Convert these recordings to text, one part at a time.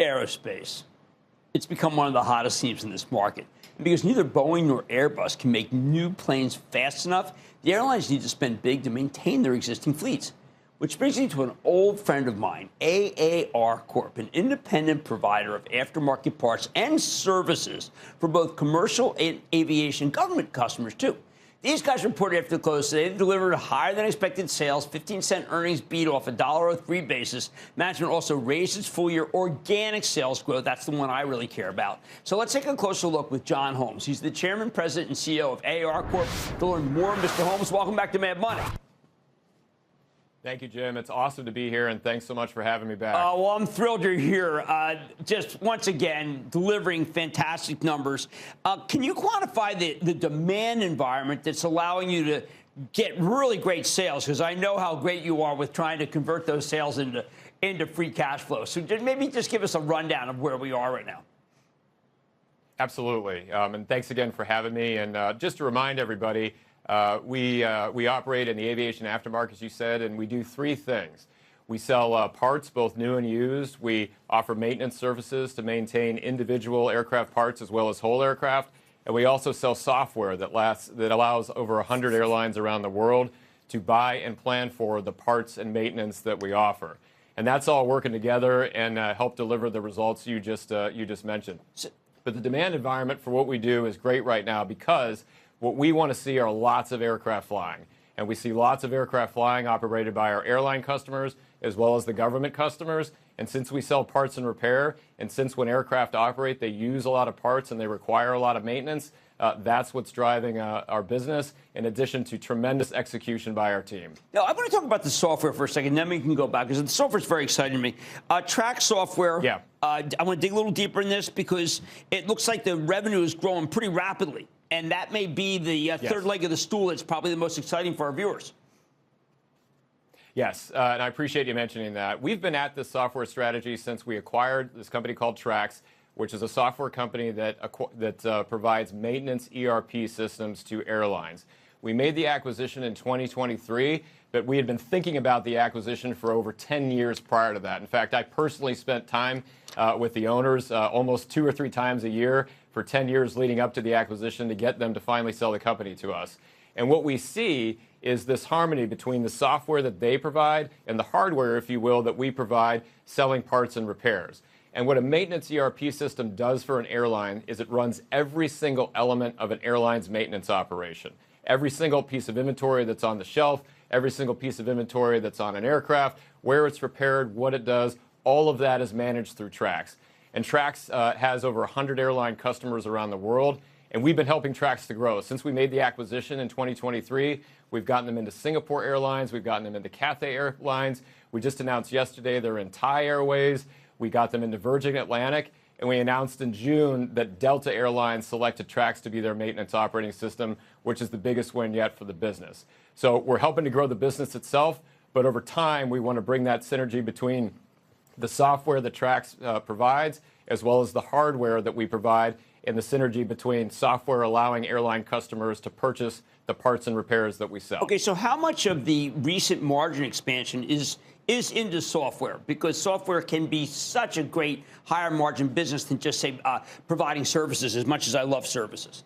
aerospace. It's become one of the hottest themes in this market. And because neither Boeing nor Airbus can make new planes fast enough, the airlines need to spend big to maintain their existing fleets. Which brings me to an old friend of mine, AAR Corp, an independent provider of aftermarket parts and services for both commercial and aviation government customers, too. These guys reported after the close today they delivered higher than expected sales, 15-cent earnings beat off a $1.03 basis. Management also raised its full-year organic sales growth. That's the one I really care about. So let's take a closer look with John Holmes. He's the chairman, president, and CEO of AAR Corp. To learn more, Mr. Holmes, welcome back to Mad Money. Thank you, Jim. It's awesome to be here, and thanks so much for having me back. Well, I'm thrilled you're here. Just once again, delivering fantastic numbers. Can you quantify the demand environment that's allowing you to get really great sales? Because I know how great you are with trying to convert those sales into free cash flow. So maybe just give us a rundown of where we are right now. Absolutely. And thanks again for having me. And just to remind everybody, we operate in the aviation aftermarket, as you said, and we do three things. We sell parts, both new and used. We offer maintenance services to maintain individual aircraft parts as well as whole aircraft. And we also sell software that allows over 100 airlines around the world to buy and plan for the parts and maintenance that we offer. And that's all working together and help deliver the results you just mentioned. But the demand environment for what we do is great right now because what we want to see are lots of aircraft flying. And we see lots of aircraft flying operated by our airline customers as well as the government customers. And since we sell parts and repair, and since when aircraft operate, they use a lot of parts and they require a lot of maintenance, that's what's driving our business, in addition to tremendous execution by our team. Now, I want to talk about the software for a second, then we can go back, because the software is very exciting to me. Traxx software, yeah. I want to dig a little deeper in this because it looks like the revenue is growing pretty rapidly. And that may be the third leg of the stool that's probably the most exciting for our viewers. Yes, and I appreciate you mentioning that. We've been at this software strategy since we acquired this company called Traxx, which is a software company that provides maintenance ERP systems to airlines. We made the acquisition in 2023, but we had been thinking about the acquisition for over 10 years prior to that. In fact, I personally spent time with the owners almost 2 or 3 times a year for 10 years leading up to the acquisition to get them to finally sell the company to us. And what we see is this harmony between the software that they provide and the hardware, if you will, that we provide selling parts and repairs. And what a maintenance ERP system does for an airline is it runs every single element of an airline's maintenance operation. Every single piece of inventory that's on the shelf, every single piece of inventory that's on an aircraft, where it's repaired, what it does, all of that is managed through Traxx. And Traxx has over 100 airline customers around the world, and we've been helping Traxx to grow. Since we made the acquisition in 2023, we've gotten them into Singapore Airlines, we've gotten them into Cathay Airlines. We just announced yesterday they're in Thai Airways. We got them into Virgin Atlantic, and we announced in June that Delta Airlines selected Traxx to be their maintenance operating system, which is the biggest win yet for the business. So we're helping to grow the business itself, but over time we want to bring that synergy between the software that Traxx provides, as well as the hardware that we provide, and the synergy between software allowing airline customers to purchase the parts and repairs that we sell. Okay, so how much of the recent margin expansion is into software? Because software can be such a great higher margin business than just, say, providing services, as much as I love services.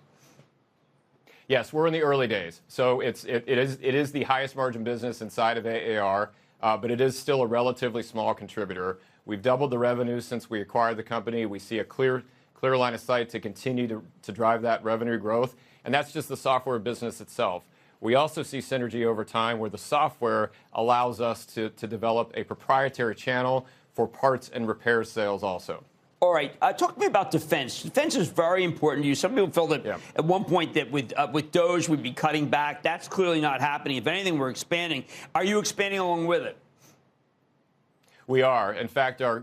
Yes, we're in the early days. So it is the highest margin business inside of AAR. But it is still a relatively small contributor. We've doubled the revenue since we acquired the company. We see a clear line of sight to continue to drive that revenue growth, and that's just the software business itself. We also see synergy over time where the software allows us to develop a proprietary channel for parts and repair sales also. All right. Talk to me about defense. Defense is very important to you. Some people felt that at one point that with DOGE we'd be cutting back. That's clearly not happening. If anything, we're expanding. Are you expanding along with it? We are. In fact, our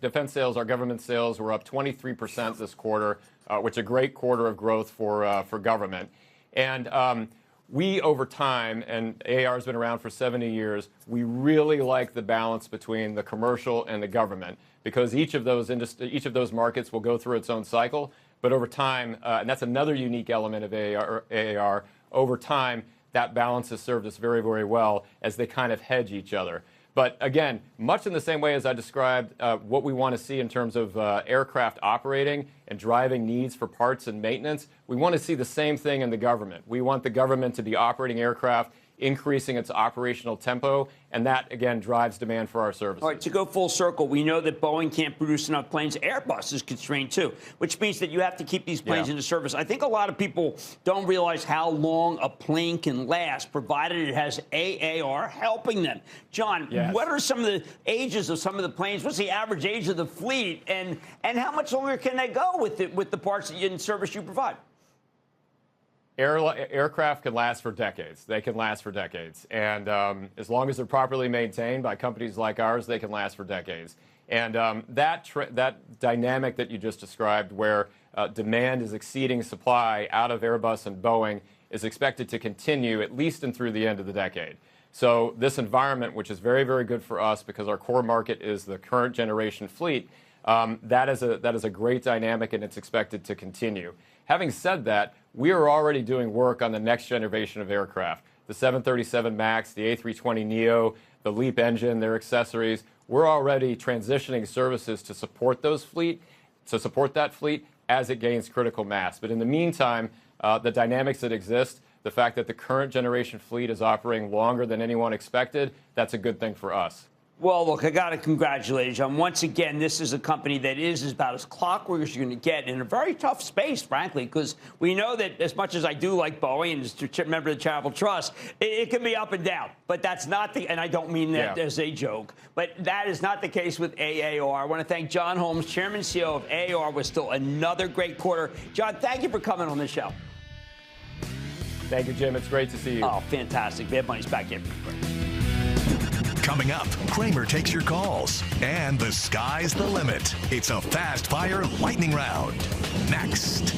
defense sales, our government sales were up 23% this quarter, which is a great quarter of growth for government. And we, over time, and AAR has been around for 70 years, we really like the balance between the commercial and the government, because each of those markets will go through its own cycle. But over time, and that's another unique element of AAR, over time, that balance has served us very, very well as they kind of hedge each other. But again, much in the same way as I described what we want to see in terms of aircraft operating and driving needs for parts and maintenance, we want to see the same thing in the government. We want the government to be operating aircraft, increasing its operational tempo, and that, again, drives demand for our services. All right, to go full circle, we know that Boeing can't produce enough planes. Airbus is constrained, too, which means that you have to keep these planes into service. I think a lot of people don't realize how long a plane can last, provided it has AAR helping them. John, what are some of the ages of some of the planes? What's the average age of the fleet? And how much longer can they go with the parts and service you provide? Aircraft can last for decades. They can last for decades. And as long as they're properly maintained by companies like ours, they can last for decades. And that dynamic that you just described, where demand is exceeding supply out of Airbus and Boeing, is expected to continue at least and through the end of the decade. So this environment, which is very, very good for us because our core market is the current generation fleet, that is a great dynamic, and it's expected to continue. Having said that, we are already doing work on the next generation of aircraft, the 737 MAX, the A320neo, the LEAP engine, their accessories. We're already transitioning services to support that fleet as it gains critical mass. But in the meantime, the dynamics that exist, the fact that the current generation fleet is operating longer than anyone expected, that's a good thing for us. Well, look, I got to congratulate you, John. Once again, this is a company that is about as clockwork as you're going to get in a very tough space, frankly, because we know that as much as I do like Boeing and as a member of the Charitable Trust, it can be up and down. But that's not and I don't mean that as a joke, but that is not the case with AAR. I want to thank John Holmes, Chairman and CEO of AAR, with still another great quarter. John, thank you for coming on the show. Thank you, Jim. It's great to see you. Oh, fantastic. Bad Money's back in. Coming up, Cramer takes your calls, and the sky's the limit. It's a fast-fire lightning round. Next.